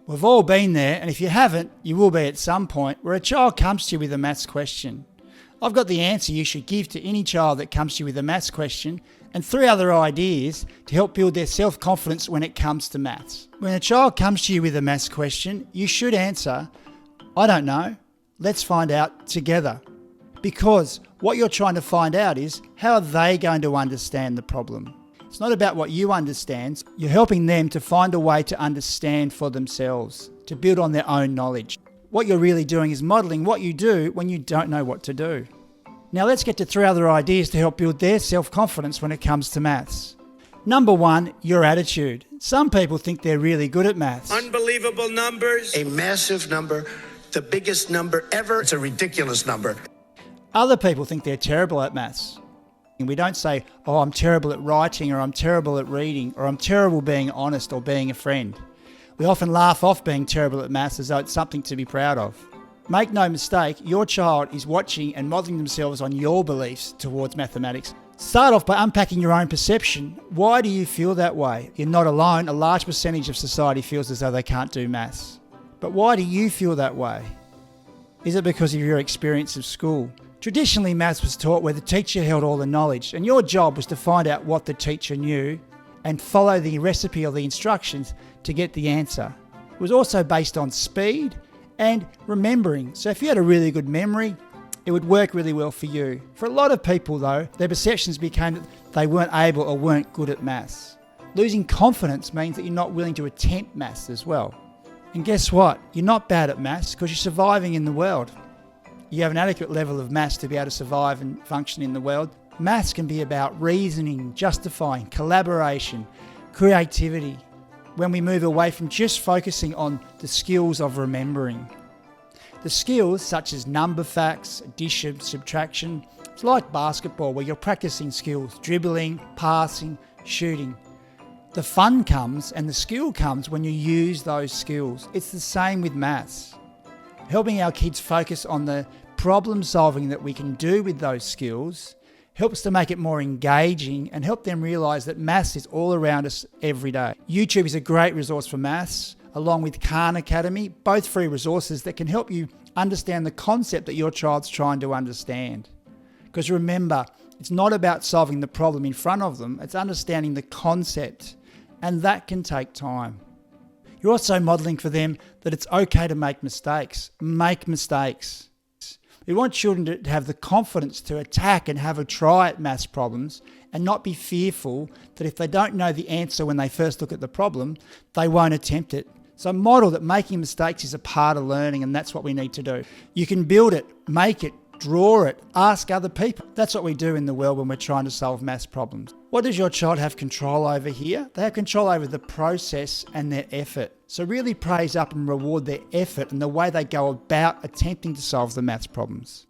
We've all been there, and if you haven't, you will be at some point, where a child comes to you with a maths question. I've got the answer you should give to any child that comes to you with a maths question, and 3 other ideas to help build their self-confidence when it comes to maths. When a child comes to you with a maths question, you should answer, I don't know, let's find out together. Because what you're trying to find out is, how are they going to understand the problem? It's not about what you understand. You're helping them to find a way to understand for themselves, to build on their own knowledge. What you're really doing is modelling what you do when you don't know what to do. Now let's get to 3 other ideas to help build their self-confidence when it comes to maths. Number 1, your attitude. Some people think they're really good at maths. Unbelievable numbers. A massive number, the biggest number ever. It's a ridiculous number. Other people think they're terrible at maths. And we don't say, oh, I'm terrible at writing, or I'm terrible at reading, or I'm terrible being honest or being a friend. We often laugh off being terrible at maths as though it's something to be proud of. Make no mistake, your child is watching and modelling themselves on your beliefs towards mathematics. Start off by unpacking your own perception. Why do you feel that way? You're not alone. A large percentage of society feels as though they can't do maths. But why do you feel that way? Is it because of your experience of school? Traditionally, maths was taught where the teacher held all the knowledge, and your job was to find out what the teacher knew and follow the recipe or the instructions to get the answer. It was also based on speed and remembering. So if you had a really good memory, it would work really well for you. For a lot of people though, their perceptions became that they weren't able or weren't good at maths. Losing confidence means that you're not willing to attempt maths as well. And guess what? You're not bad at maths because you're surviving in the world. You have an adequate level of maths to be able to survive and function in the world. Maths can be about reasoning, justifying, collaboration, creativity, when we move away from just focusing on the skills of remembering. The skills such as number facts, addition, subtraction, it's like basketball where you're practicing skills, dribbling, passing, shooting. The fun comes and the skill comes when you use those skills. It's the same with maths. Helping our kids focus on the problem solving that we can do with those skills helps to make it more engaging and help them realise that maths is all around us every day. YouTube is a great resource for maths, along with Khan Academy, both free resources that can help you understand the concept that your child's trying to understand. Because remember, it's not about solving the problem in front of them, it's understanding the concept, and that can take time. You're also modelling for them that it's okay to make mistakes. Make mistakes. We want children to have the confidence to attack and have a try at maths problems and not be fearful that if they don't know the answer when they first look at the problem, they won't attempt it. So model that making mistakes is a part of learning, and that's what we need to do. You can build it, make it, draw it, ask other people. That's what we do in the world when we're trying to solve maths problems. What does your child have control over here? They have control over the process and their effort. So really praise up and reward their effort and the way they go about attempting to solve the maths problems.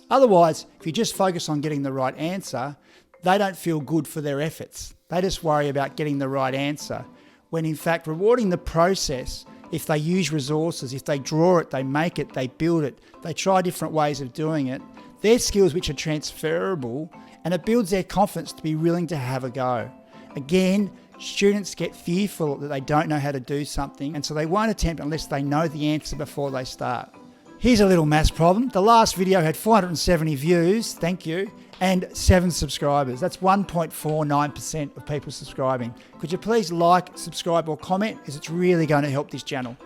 Otherwise, if you just focus on getting the right answer, they don't feel good for their efforts. They just worry about getting the right answer. When in fact, rewarding the process, if they use resources, if they draw it, they make it, they build it, they try different ways of doing it, they're skills which are transferable, and it builds their confidence to be willing to have a go. Again, students get fearful that they don't know how to do something, and so they won't attempt unless they know the answer before they start. Here's a little maths problem. The last video had 470 views, thank you, and 7 subscribers. That's 1.49% of people subscribing. Could you please like, subscribe or comment, as it's really going to help this channel.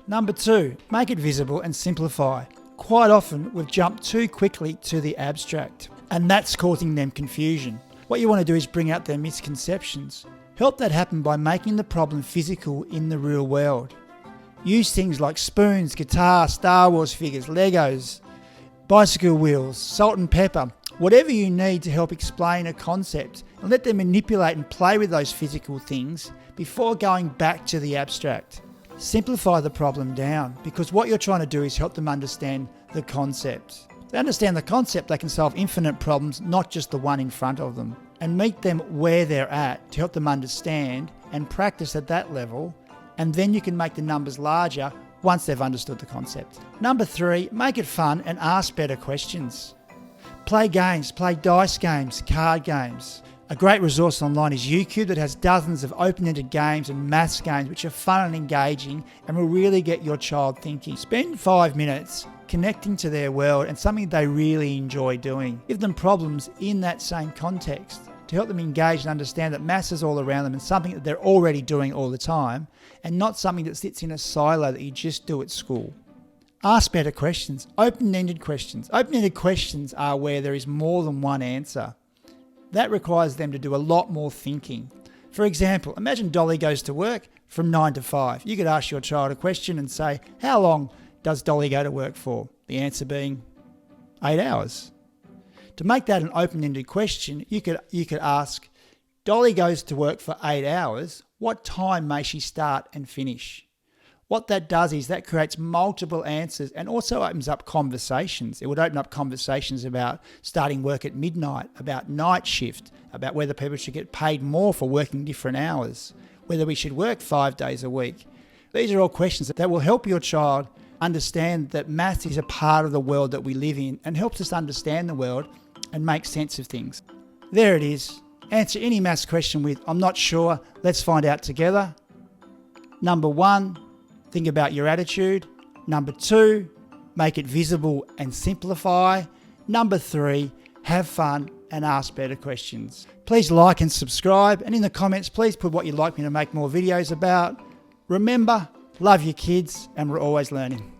Number 2, make it visible and simplify. Quite often we've jumped too quickly to the abstract, and that's causing them confusion. What you want to do is bring out their misconceptions. Help that happen by making the problem physical in the real world. Use things like spoons, guitar, Star Wars figures, Legos, bicycle wheels, salt and pepper, whatever you need to help explain a concept, and let them manipulate and play with those physical things before going back to the abstract. Simplify the problem down, because what you're trying to do is help them understand the concept. If they understand the concept, they can solve infinite problems, not just the one in front of them. And meet them where they're at to help them understand and practice at that level, and then you can make the numbers larger once they've understood the concept. Number 3, make it fun and ask better questions. Play games, play dice games, card games, A great resource online is YouCube that has dozens of open-ended games and maths games which are fun and engaging and will really get your child thinking. Spend 5 minutes connecting to their world and something they really enjoy doing. Give them problems in that same context to help them engage and understand that maths is all around them and something that they're already doing all the time and not something that sits in a silo that you just do at school. Ask better questions, open-ended questions. Open-ended questions are where there is more than one answer. That requires them to do a lot more thinking. For example, imagine Dolly goes to work from 9 to 5. You could ask your child a question and say, how long does Dolly go to work for? The answer being 8 hours. To make that an open-ended question, you could ask, Dolly goes to work for 8 hours. What time may she start and finish? What that does is that creates multiple answers and also opens up conversations. It would open up conversations about starting work at midnight, about night shift, about whether people should get paid more for working different hours, whether we should work 5 days a week. These are all questions that will help your child understand that maths is a part of the world that we live in and helps us understand the world and make sense of things. There it is. Answer any maths question with, I'm not sure, let's find out together. Number 1, think about your attitude. Number 2, make it visible and simplify. Number 3, have fun and ask better questions. Please like and subscribe, and in the comments, please put what you'd like me to make more videos about. Remember, love your kids, and we're always learning.